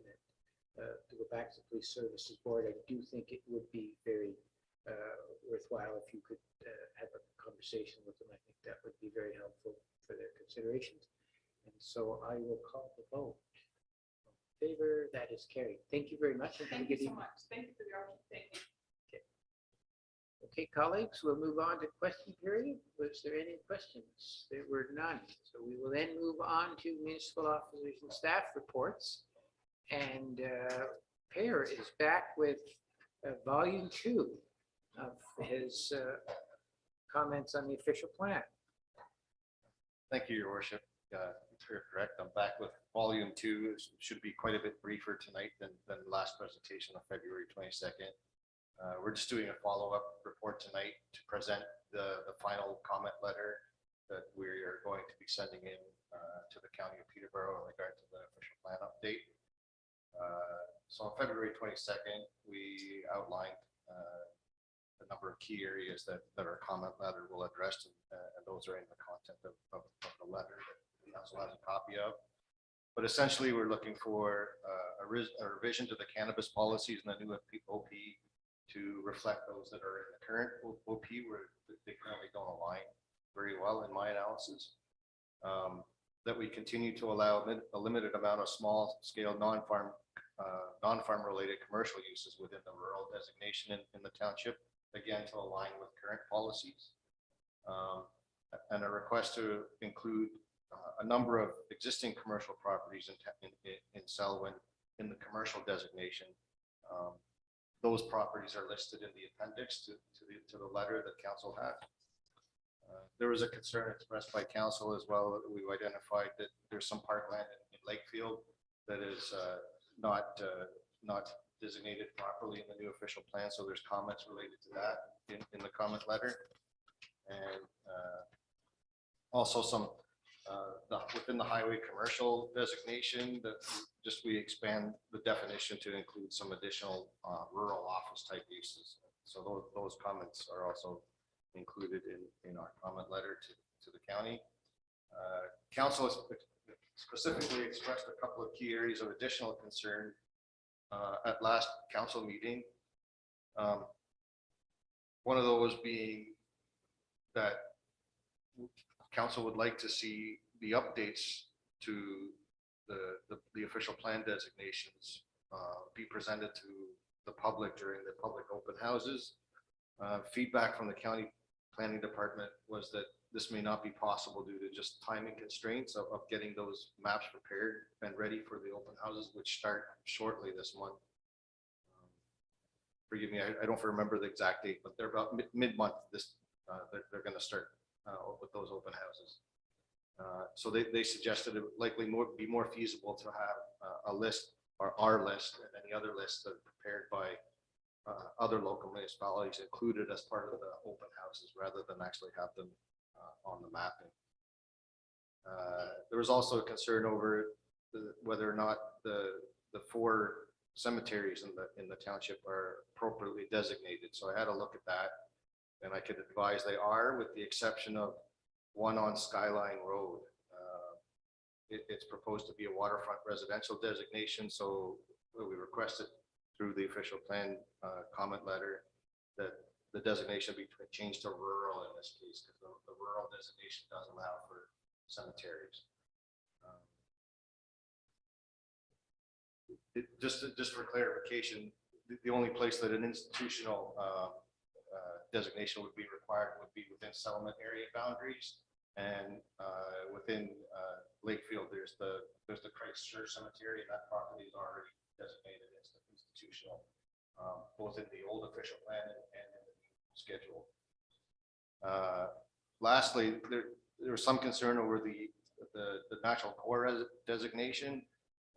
to go back to the police services board. I do think it would be very worthwhile if you could have a conversation with them. I think that would be very helpful for their considerations. And so I will call the vote. In favor, that is carried. Thank you very much. And Thank you so much. Thank you for the opportunity. Thank you. Okay, colleagues, we'll move on to question period. Was there any questions? There were none. So we will then move on to municipal officers and staff reports. And Pear is back with volume 2 of his comments on the official plan. Thank you, Your Worship. You're correct. I'm back with volume 2. It should be quite a bit briefer tonight than the last presentation on February 22nd. We're just doing a follow-up report tonight to present the final comment letter that we are going to be sending in to the County of Peterborough in regard to the official plan update. So on February 22nd, we outlined a number of key areas that our comment letter will address, and those are in the content of the letter that the council has a copy of. But essentially, we're looking for a revision to the cannabis policies and the new OP to reflect those that are in the current OP, where they currently don't align very well in my analysis. That we continue to allow a limited amount of small-scale non-farm related commercial uses within the rural designation in the township, again, to align with current policies. And a request to include a number of existing commercial properties in Selwyn in the commercial designation. Those properties are listed in the appendix to the letter that council had. There was a concern expressed by council as well that we've identified that there's some parkland in Lakefield that is not designated properly in the new official plan. So there's comments related to that in the comment letter. And also some within the highway commercial designation that we expand the definition to include some additional rural office type uses. So those comments are also included in our comment letter to the county. Council has specifically expressed a couple of key areas of additional concern at last council meeting. One of those being that council would like to see the updates to the official plan designations be presented to the public during the public open houses. Feedback from the county planning department was that this may not be possible due to just timing constraints of getting those maps prepared and ready for the open houses, which start shortly this month. Forgive me, I don't remember the exact date, but they're about mid-month. They're going to start with those open houses. So they suggested it would likely be more feasible to have a list, or our list, and any other lists that are prepared by other local municipalities included as part of the open houses rather than actually have them on the mapping. There was also a concern over whether or not the 4 cemeteries in the township are appropriately designated. So I had a look at that, and I could advise they are, with the exception of one on Skyline Road. It's proposed to be a waterfront residential designation, so we requested through the official plan comment letter that the designation be changed to rural in this case, because the rural designation does allow for cemeteries. Just for clarification, the only place that an institutional designation would be required would be within settlement area boundaries, and within Lakefield, there's the Christchurch Cemetery, and that property is already designated as the institutional, both in the old official plan and in the new schedule. Lastly, there was some concern over the natural core designation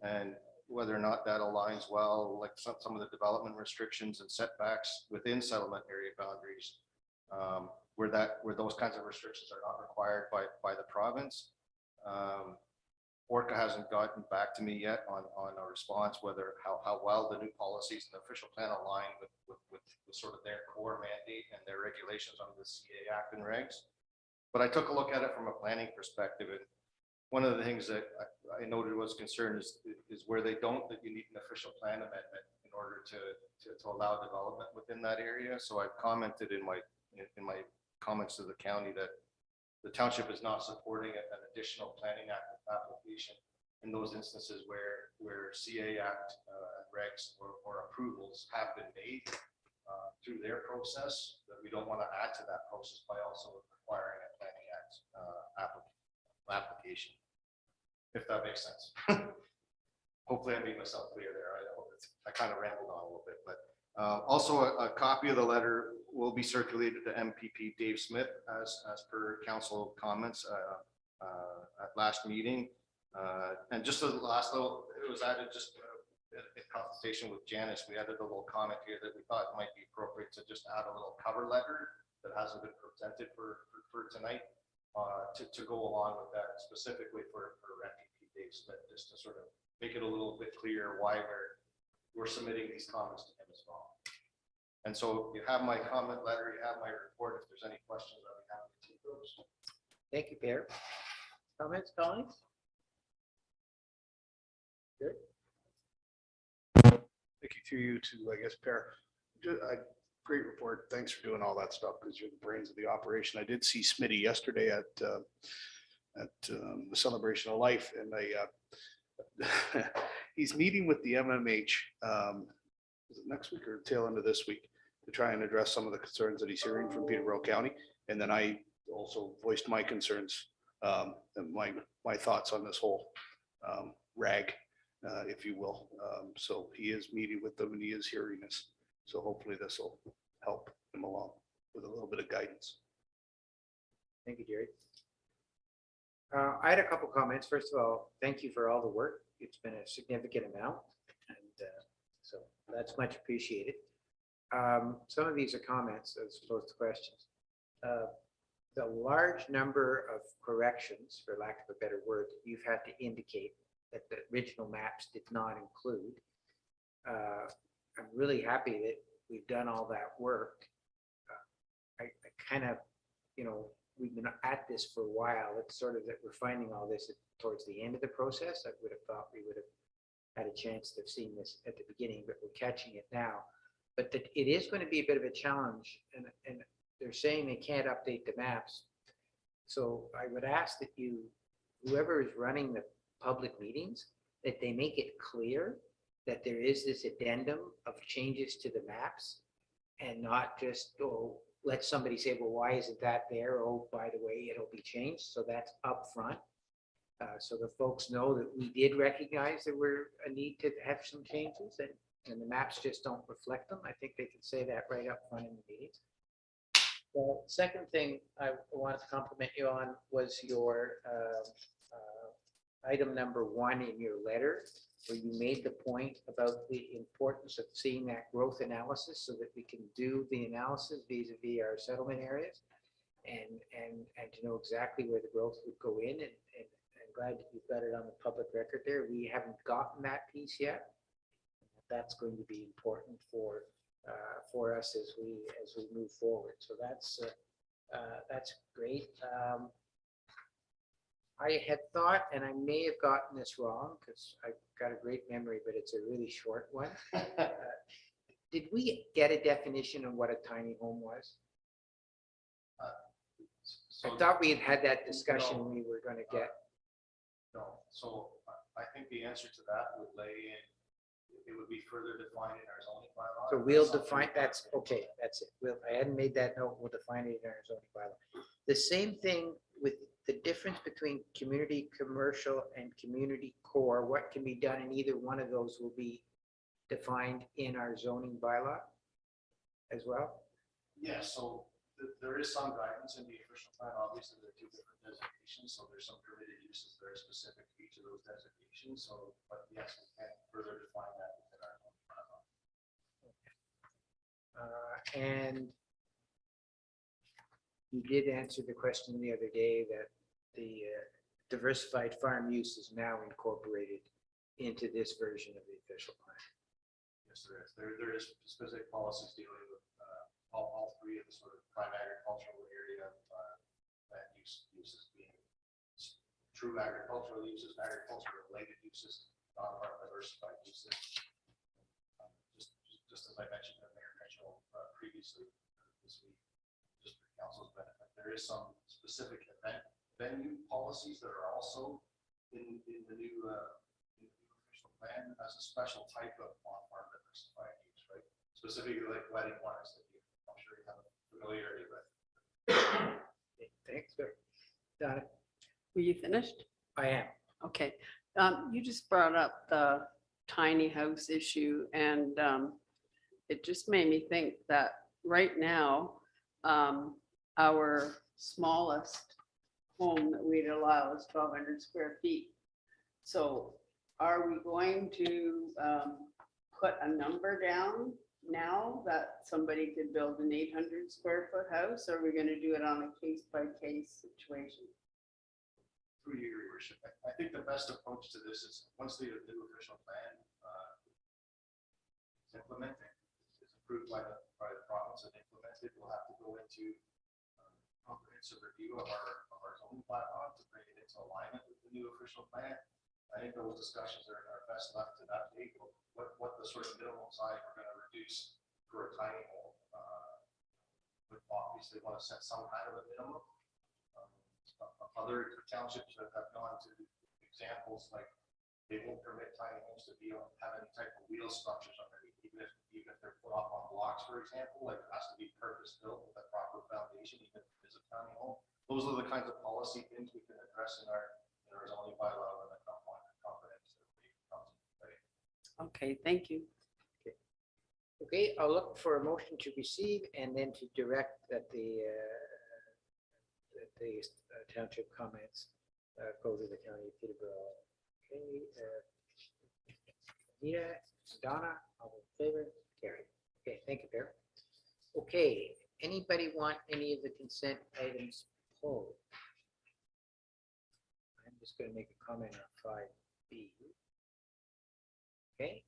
and whether or not that aligns well, like some of the development restrictions and setbacks within settlement area boundaries, where those kinds of restrictions are not required by the province. Orca hasn't gotten back to me yet on a response whether how well the new policies and the official plan align with sort of their core mandate and their regulations under the CA Act and regs. But I took a look at it from a planning perspective, and one of the things that I noted was concern is where they don't, that you need an official plan amendment in order to allow development within that area. So I've commented in my comments to the county that the township is not supporting an additional planning application in those instances where CA Act regs or approvals have been made through their process, that we don't want to add to that process by also requiring a planning act application, if that makes sense. Hopefully I made myself clear there. I hope I kind of rambled on a little bit, but also a copy of the letter will be circulated to MPP Dave Smith as per council comments at last meeting. And just as the last little, it was added just in consultation with Janice, we added a little comment here that we thought might be appropriate to just add a little cover letter that hasn't been presented for tonight to go along with that specifically for MPP Dave Smith, just to sort of make it a little bit clearer why we're submitting these comments to him as well. And so you have my comment letter, you have my report. If there's any questions, I'll be happy to take those. Thank you, Per. Comments, colleagues? Good. Thank you through you to, I guess, Per. Great report. Thanks for doing all that stuff because you're the brains of the operation. I did see Smitty yesterday at the Celebration of Life, and he's meeting with the MMH is it next week or tail end of this week to try and address some of the concerns that he's hearing from Peterborough County. And then I also voiced my concerns and my thoughts on this whole rag, if you will. So he is meeting with them and he is hearing this. So hopefully this will help him along with a little bit of guidance. Thank you, Jerry. I had a couple comments. First of all, thank you for all the work. It's been a significant amount, and so that's much appreciated. Some of these are comments as opposed to questions. The large number of corrections, for lack of a better word, you've had to indicate that the original maps did not include. I'm really happy that we've done all that work. I kind of, we've been at this for a while. It's sort of that we're finding all this towards the end of the process. I would have thought we would have had a chance to have seen this at the beginning, but we're catching it now. But that it is going to be a bit of a challenge, and they're saying they can't update the maps. So I would ask that whoever is running the public meetings, that they make it clear that there is this addendum of changes to the maps, and not just, let somebody say, well, why isn't that there? Oh, by the way, it'll be changed. So that's up front. So the folks know that we did recognize there were a need to have some changes, and the maps just don't reflect them. I think they can say that right up front in the meetings. The second thing I wanted to compliment you on was your item number 1 in your letter, where you made the point about the importance of seeing that growth analysis so that we can do the analysis vis-a-vis our settlement areas and to know exactly where the growth would go in. And I'm glad that you've got it on the public record there. We haven't gotten that piece yet. That's going to be important for us as we move forward. So that's great. I had thought, and I may have gotten this wrong because I've got a great memory, but it's a really short one. Did we get a definition of what a tiny home was? I thought we had that discussion. No. We were going to get. No, so I think the answer to that would lay in, it would be further defined in our zoning bylaw. So we'll define, that's okay, that's it. I hadn't made that note, we'll define it in our zoning bylaw. The same thing with the difference between community commercial and community core, what can be done in either one of those will be defined in our zoning bylaw as well? Yes, so there is some guidance in the official plan. Obviously, there are 2 different designations, so there's some permitted uses very specific to each of those designations. So, but yes, we can further define that within our zoning bylaw. And you did answer the question the other day that the diversified farm use is now incorporated into this version of the official plan. Yes, there is. There is specific policies dealing with all 3 of the sort of prime agricultural area land uses being true agricultural uses, agricultural related uses, non-farm diversified uses. Just as I mentioned in Mayor Mitchell previously this week, just for council's benefit, there is some specific venue policies that are also in the new official plan as a special type of non-farm diversified use, right? Specifically like wedding wines that I'm sure you have a familiarity with. Thanks, sir. Got it. Were you finished? I am. Okay. You just brought up the tiny house issue, and it just made me think that right now, our smallest home that we'd allow is 1,200 square feet. So are we going to put a number down now that somebody could build an 800 square foot house? Or are we going to do it on a case by case situation? Through your worship, I think the best approach to this is once the new official plan is implemented, is approved by the province and implemented, we'll have to go into comprehensive review of our zoning bylaw to bring it into alignment with the new official plan. I think those discussions are best left to that date. What the sort of minimum size we're going to reduce for a tiny home. But obviously want to set some kind of a minimum. Other townships that have gone to examples like they won't permit tiny homes to have any type of wheel structures underneath, even if they're put up on blocks, for example, like it has to be purpose built with a proper foundation, even if it is a tiny home. Those are the kinds of policy things we can address in our zoning bylaw when the comprehensive review comes into play. Okay, thank you. Okay, I'll look for a motion to receive and then to direct that the township comments go to the county of Peterborough. Okay, Anita, Donna, all in favor? Carried. Okay, thank you, Bear. Okay, anybody want any of the consent items pulled? I'm just going to make a comment on 5B. Okay,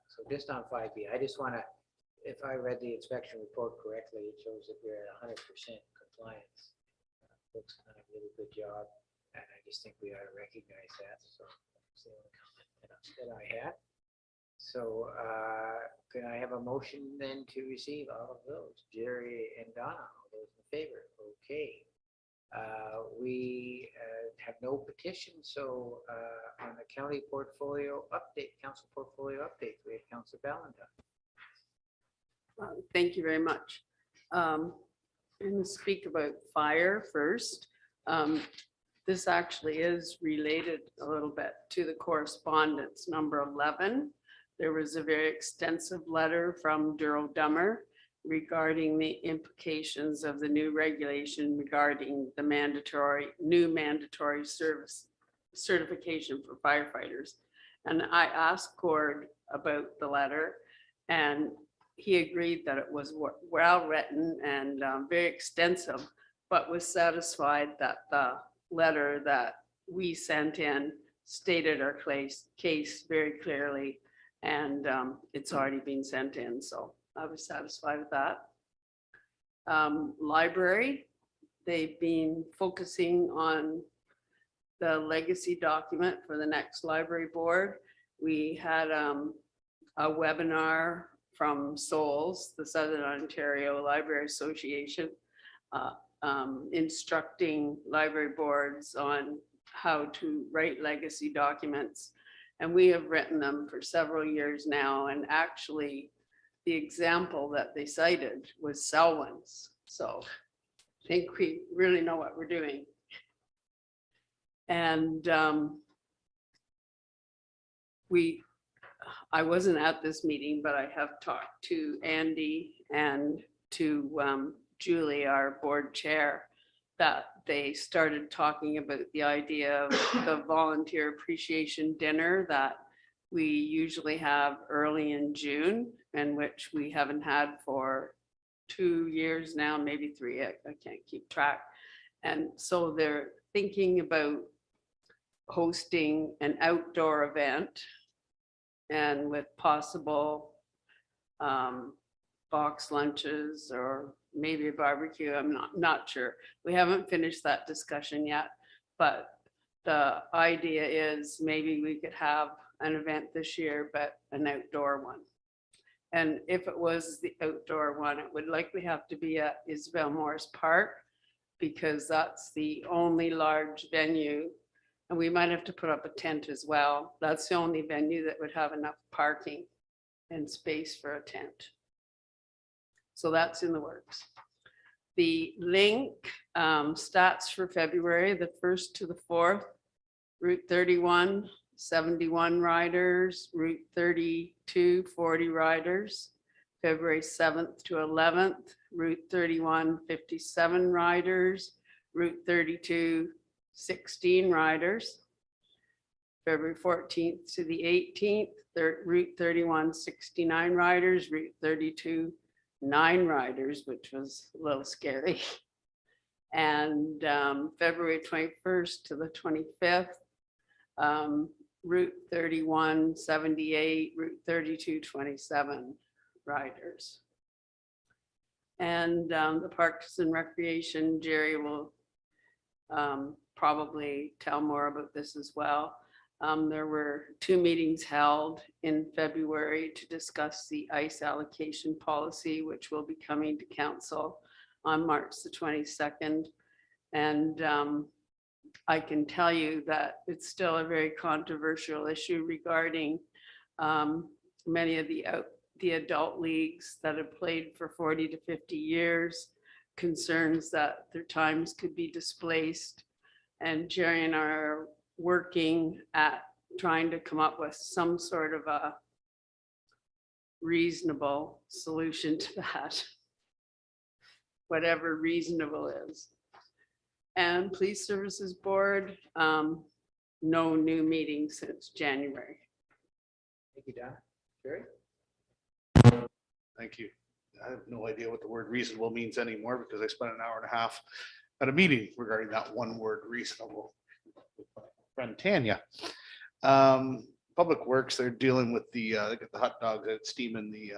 so just on 5B, I just want to, if I read the inspection report correctly, it shows that we're at 100% compliance. Folks done a really good job, and I just think we ought to recognize that. So that's the only comment that I had. So can I have a motion then to receive all of those? Jerry and Donna, all those in favor? Okay. We have no petition, so on the county portfolio update, council portfolio update, we have Councilor Ballantyne. Thank you very much. I'm going to speak about fire first. This actually is related a little bit to the correspondence number 11. There was a very extensive letter from Duro Dummer regarding the implications of the new regulation regarding the new mandatory service certification for firefighters. And I asked Gord about the letter, and he agreed that it was well written and very extensive, but was satisfied that the letter that we sent in stated our case very clearly, and it's already been sent in. So I was satisfied with that. Library, they've been focusing on the legacy document for the next library board. We had a webinar from SOLS, the Southern Ontario Library Association, instructing library boards on how to write legacy documents. And we have written them for several years now. And actually, the example that they cited was Selwyn's. So I think we really know what we're doing. And I wasn't at this meeting, but I have talked to Andy and to Julie, our board chair, that they started talking about the idea of the volunteer appreciation dinner that we usually have early in June, and which we haven't had for 2 years now, maybe 3. I can't keep track. And so they're thinking about hosting an outdoor event, and with possible box lunches or maybe a barbecue. I'm not sure. We haven't finished that discussion yet, but the idea is maybe we could have an event this year, but an outdoor one. And if it was the outdoor one, it would likely have to be at Isabel Morris Park, because that's the only large venue. And we might have to put up a tent as well. That's the only venue that would have enough parking and space for a tent. So that's in the works. The link stats for February, the 1st to the 4th, Route 31, 71 riders, Route 32, 40 riders. February 7th to 11th, Route 31, 57 riders, Route 32, 16 riders. February 14th to the 18th, Route 31, 69 riders, Route 32, 9 riders, which was a little scary. And February 21st to the 25th, Route 31, 78, Route 32, 27 riders. And the Parks and Recreation, Jerry will probably tell more about this as well. There were 2 meetings held in February to discuss the ice allocation policy, which will be coming to council on March the 22nd. And I can tell you that it's still a very controversial issue regarding many of the adult leagues that have played for 40 to 50 years, concerns that their times could be displaced. And Jerry and I are working at trying to come up with some sort of a reasonable solution to that, whatever reasonable is. And Police Services Board, no new meetings since January. Thank you, Don. Jerry? Thank you. I have no idea what the word reasonable means anymore because I spent an hour and a half at a meeting regarding that one word reasonable. With my friend Tanya. Public Works, they're dealing with they got the hot dogs that steam in the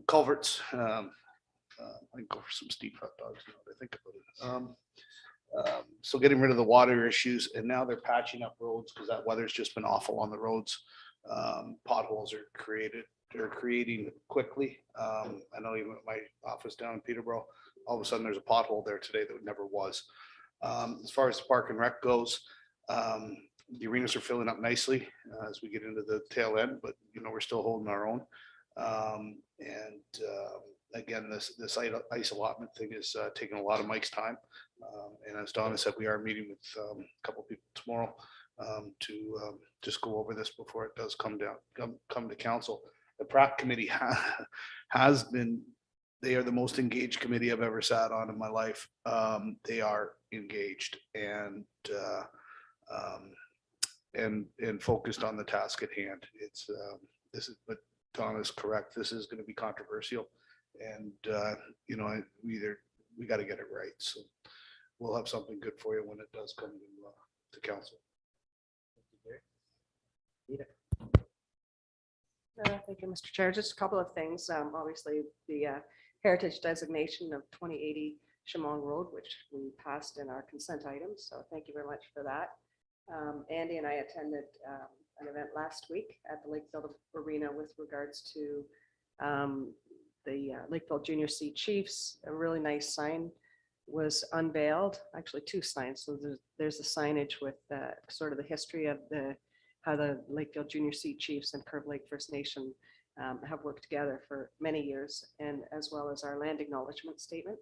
culverts. I can go for some steamed hot dogs now that I think about it. So getting rid of the water issues, and now they're patching up roads because that weather's just been awful on the roads. Potholes are creating quickly. I know even at my office down in Peterborough, all of a sudden there's a pothole there today that never was. As far as the Park and Rec goes, the arenas are filling up nicely as we get into the tail end, but we're still holding our own. Again, this ice allotment thing is taking a lot of Mike's time. And as Donna said, we are meeting with a couple of people tomorrow to just go over this before it does come to council. The PrAC committee has been, they are the most engaged committee I've ever sat on in my life. They are engaged and focused on the task at hand. But Donna's correct. This is going to be controversial, and we got to get it right. So we'll have something good for you when it does come to council. Thank you, Mr. Chair. Just a couple of things. Obviously, the heritage designation of 2080 Chemong Road, which we passed in our consent items. So thank you very much for that. Andy and I attended an event last week at the Lakeville Arena with regards to the Lakeville Junior C Chiefs. A really nice sign was unveiled, actually 2 signs. So there's the signage with sort of the history of how the Lakeville Junior C Chiefs and Curve Lake First Nation have worked together for many years, and as well as our land acknowledgement statement.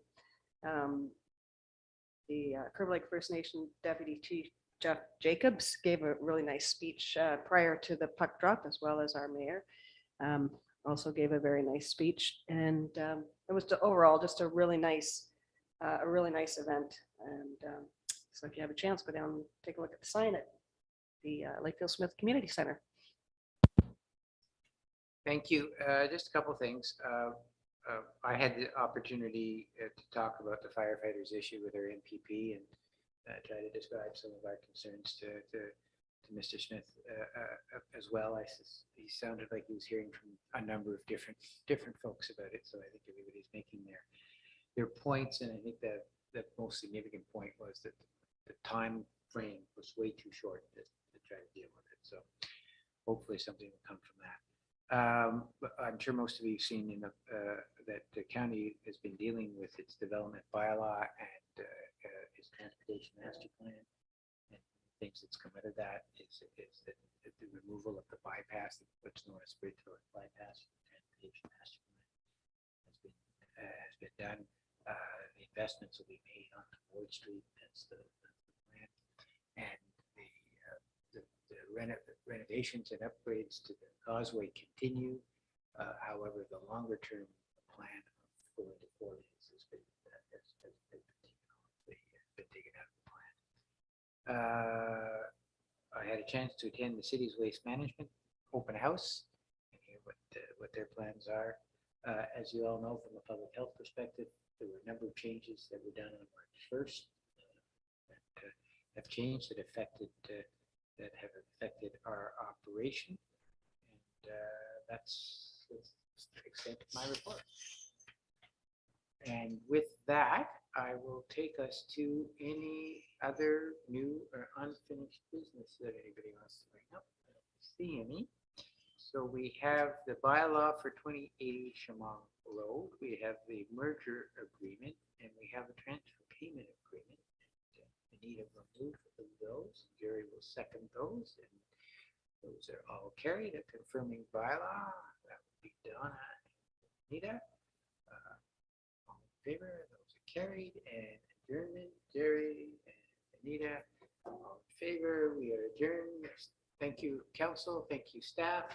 The Curve Lake First Nation Deputy Chief Jeff Jacobs gave a really nice speech prior to the puck drop, as well as our mayor also gave a very nice speech, and it was overall just a really nice event. And so if you have a chance, go down and take a look at the sign at the Lakeville Smith Community Center. Thank you. Just a couple of things. I had the opportunity to talk about the firefighters issue with our MPP and try to describe some of our concerns to Mr. Smith as well. He sounded like he was hearing from a number of different folks about it. So I think everybody's making their points, and I think that the most significant point was that the time frame was way too short to try to deal with it. So hopefully something will come from that. But I'm sure most of you have seen that the county has been dealing with its development bylaw and its transportation master plan. And things that's come out of that is that the removal of the bypass, what's known as Bridgefork bypass, transportation master plan has been done. The investments will be made on Ward Street. That's the plan. And the the renovations and upgrades to the causeway continue. However, the longer term plan of going to 4 lanes has been taken out of the plan. I had a chance to attend the city's waste management open house and hear what their plans are. As you all know, from a public health perspective, there were a number of changes that were done on March 1st that have changed that have affected our operation. And that's the extent of my report. And with that, I will take us to any other new or unfinished business that anybody wants to bring up. I don't see any. So we have the bylaw for 2080 Shamong Road. We have the merger agreement, and we have a transfer payment agreement. And Anita will move of those. Jerry will second those, and those are all carried. A confirming bylaw, that would be Donna and Anita. All in favor, those are carried. And adjournment, Jerry and Anita, all in favor. We are adjourned. Thank you, council. Thank you, staff.